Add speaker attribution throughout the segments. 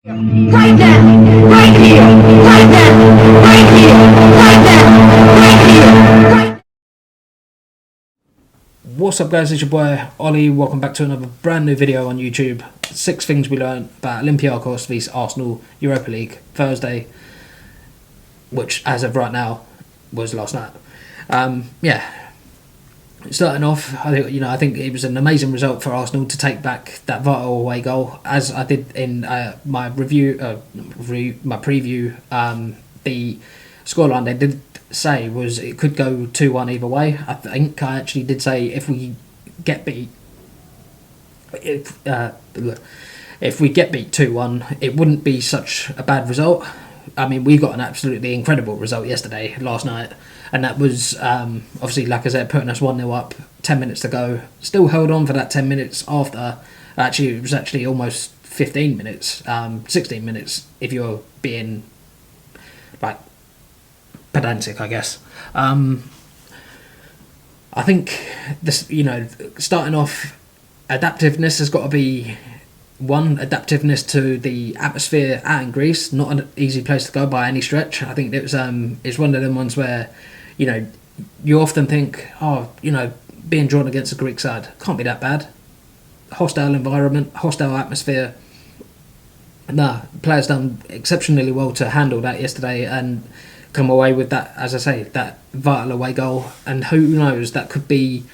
Speaker 1: Right now, right here, right now, right here, right now, right here, right.
Speaker 2: What's up guys, it's your boy Ollie. Welcome back to another brand new video on YouTube. 6 things we learned about Olympiakos vs Arsenal Europa League Thursday, which as of right now was last night. Starting off, I think it was an amazing result for Arsenal to take back that vital away goal. As I did in my preview, the scoreline they did say was it could go 2-1 either way. I think I actually did say if we get beat 2-1, it wouldn't be such a bad result. I mean, we got an absolutely incredible result last night, and that was obviously, like I said, putting us 1-0 up, 10 minutes to go. Still held on for that 10 minutes after. Actually, it was actually almost 15 minutes, 16 minutes if you're being like pedantic, I guess. I think this, starting off, adaptiveness has got to be adaptiveness to the atmosphere out in Greece. Not an easy place to go by any stretch. I think it's one of them ones where, you often think, being drawn against a Greek side can't be that bad. Hostile environment, hostile atmosphere. Nah, players done exceptionally well to handle that yesterday and come away with that, as I say, that vital away goal. And who knows, that could be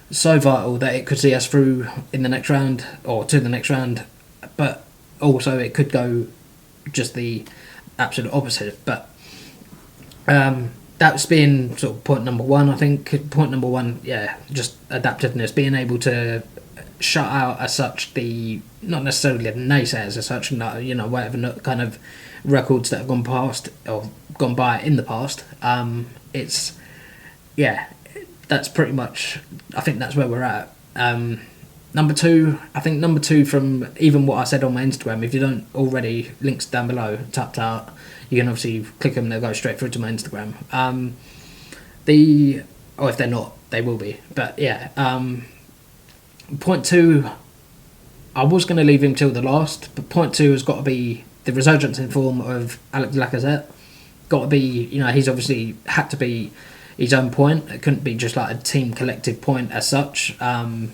Speaker 2: so vital that it could see us through in the next round or to the next round, but also it could go just the absolute opposite. But that's been sort of point number one. I think point number one, just adaptiveness, being able to shut out as such the, not necessarily the naysayers as such, whatever kind of records that have gone past or gone by in the past. That's pretty much, I think that's where we're at. Number two from even what I said on my Instagram, if you don't already, links down below, tapped out, you can obviously click them, they'll go straight through to my Instagram. If they're not, they will be. But point two, I was going to leave him till the last, but point two has got to be the resurgence in form of Alex Lacazette. Got to be, he's obviously had to be his own point. It couldn't be just like a team collective point as such. The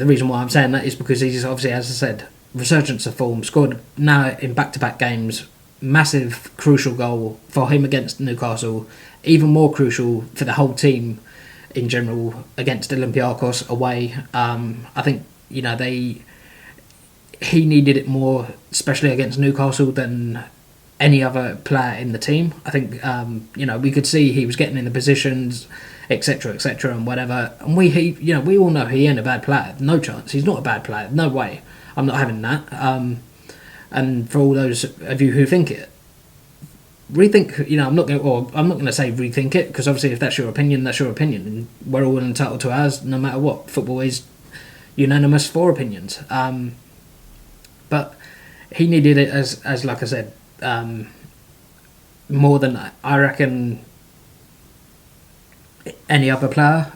Speaker 2: reason why I'm saying that is because he's obviously, as I said, resurgence of form, scored now in back-to-back games, massive crucial goal for him against Newcastle, even more crucial for the whole team in general against Olympiakos away. I think, he needed it more, especially against Newcastle, than any other player in the team. I think, we could see he was getting in the positions, etc., and whatever. And we all know he ain't a bad player. No chance. He's not a bad player. No way. I'm not having that. And for all those of you who think it, rethink. I'm not going to say rethink it, because obviously if that's your opinion, that's your opinion, and we're all entitled to ours, no matter what. Football is unanimous for opinions. But he needed it as like I said, more than I reckon any other player.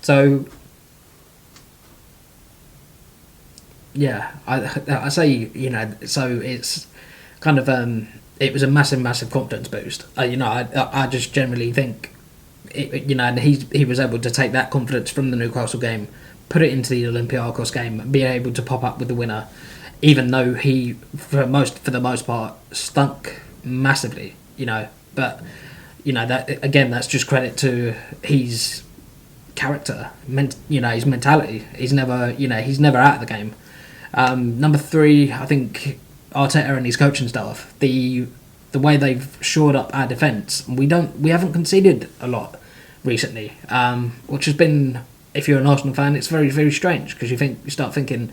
Speaker 2: So I say, so it's kind of it was a massive confidence boost. I just generally think and he was able to take that confidence from the Newcastle game, put it into the Olympiakos game, and be able to pop up with the winner, even though he for the most part stunk massively, but that again, that's just credit to his character, his mentality. He's never out of the game. Number three, I think Arteta and his coaching staff, the way they've shored up our defence. We haven't conceded a lot recently, which has been, if you're an Arsenal fan, it's very, very strange, because you start thinking,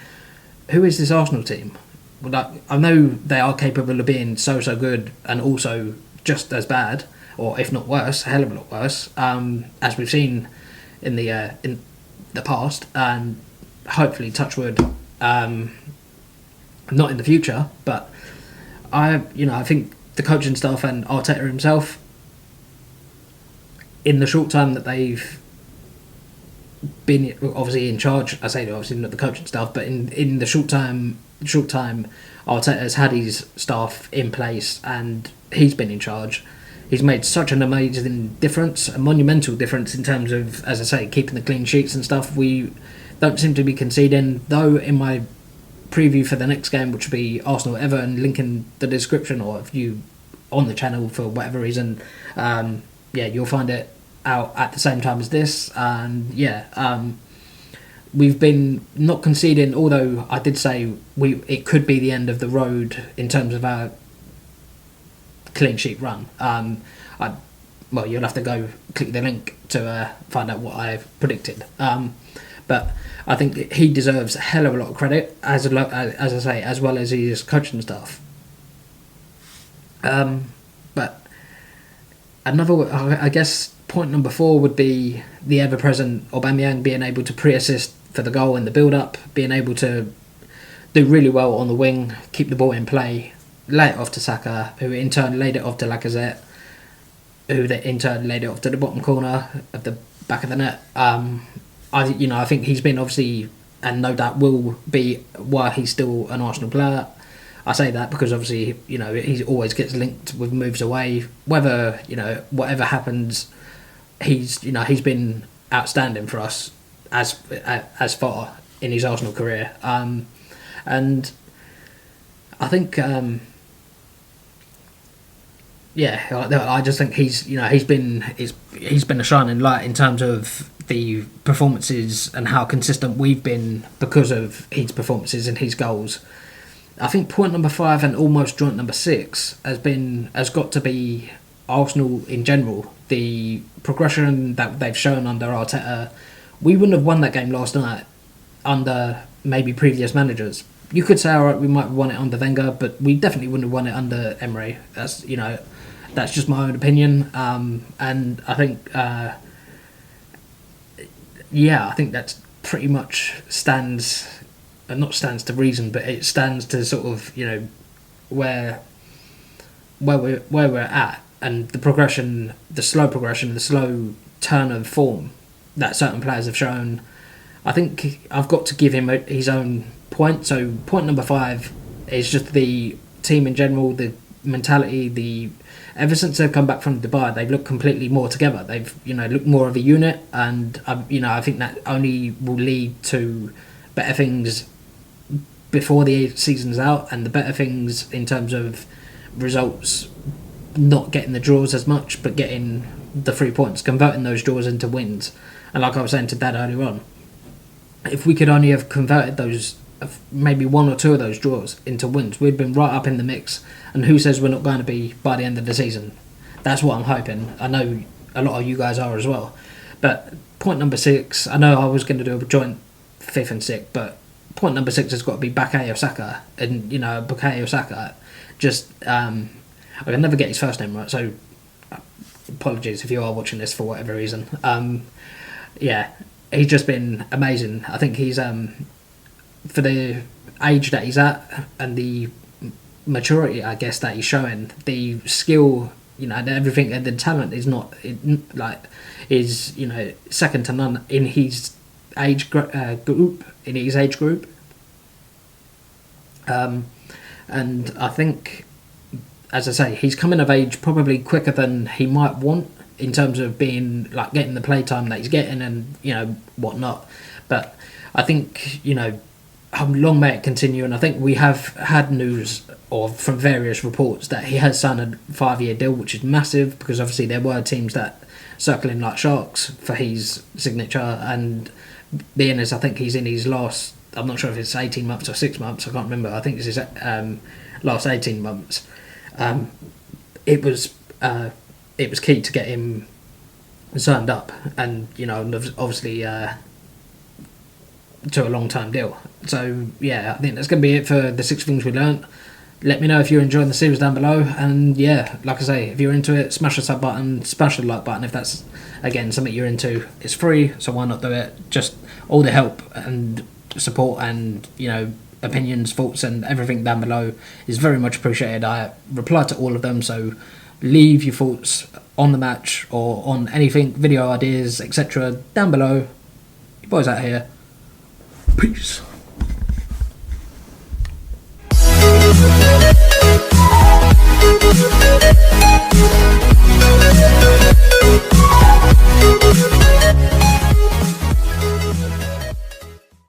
Speaker 2: who is this Arsenal team? Well, I know they are capable of being so good and also just as bad, or if not worse, a hell of a lot worse, as we've seen in the past, and hopefully, touch wood, not in the future. But I think the coaching staff and Arteta himself, in the short time that they've been obviously in charge, I say obviously not the coaching staff, but in the short time Arteta's had his staff in place and he's been in charge. He's made such an amazing difference, a monumental difference in terms of, as I say, keeping the clean sheets and stuff. We don't seem to be conceding, though in my preview for the next game, which will be Arsenal-Everton, link in the description, or if you on the channel for whatever reason, you'll find it out at the same time as this. And we've been not conceding, although I did say it could be the end of the road in terms of our clean sheet run. You'll have to go click the link to find out what I've predicted. But I think he deserves a hell of a lot of credit, as I say, as well as his coaching staff. But I guess point number 4 would be the ever-present Aubameyang being able to pre-assist for the goal in the build-up, being able to do really well on the wing, keep the ball in play, lay it off to Saka, who in turn laid it off to Lacazette, who in turn laid it off to the bottom corner of the back of the net. I think he's been obviously, and no doubt will be, why he's still an Arsenal player. I say that because obviously, he always gets linked with moves away. Whether, whatever happens, he's been outstanding for us as far in his Arsenal career. And I think, I just think he's been a shining light in terms of the performances and how consistent we've been because of his performances and his goals. I think point number 5 and almost joint number 6 has got to be Arsenal in general. The progression that they've shown under Arteta. We wouldn't have won that game last night under maybe previous managers. You could say, all right, we might have won it under Wenger, but we definitely wouldn't have won it under Emery. That's just my own opinion. And I think, I think that's pretty much not stands to reason, but it stands to sort of, where we're at, and the progression, the slow turn of form that certain players have shown. I think I've got to give him his own point. So point number 5 is just the team in general, the mentality, ever since they've come back from Dubai, they've looked completely more together. They've, looked more of a unit, and I think that only will lead to better things before the season's out, and the better things in terms of results, not getting the draws as much, but getting the 3 points, converting those draws into wins. And like I was saying to Dad earlier on, if we could only have converted those, maybe 1 or 2 of those draws into wins, we'd been right up in the mix. And who says we're not going to be by the end of the season? That's what I'm hoping. I know a lot of you guys are as well. But point number 6, I know I was going to do a joint 5th and 6th, but point number 6 has got to be Bukayo Saka. And, Bukayo Saka, just, I can never get his first name right, so apologies if you are watching this for whatever reason. He's just been amazing. I think he's, for the age that he's at and the maturity, I guess, that he's showing, the skill, and everything, and the talent is second to none in his age group. And I think, as I say, he's coming of age probably quicker than he might want in terms of being getting the playtime that he's getting and whatnot. But I think long may it continue, and I think we have had news from various reports that he has signed a 5-year deal, which is massive, because obviously there were teams that circling like sharks for his signature, and being as I think he's in his last, I'm not sure if it's 18 months or 6 months, I can't remember, I think it's his last 18 months. It was key to get him signed up, and obviously to a long-term deal. So I think that's going to be it for the 6 things we learnt. Let me know if you're enjoying the series down below, and like I say, if you're into it, smash the sub button, smash the like button if that's, again, something you're into. It's free, so why not do it? Just all the help and support and opinions, thoughts and everything down below is very much appreciated. I reply to all of them, so leave your thoughts on the match or on anything, video ideas, etc. down below. Your boys out here. Peace.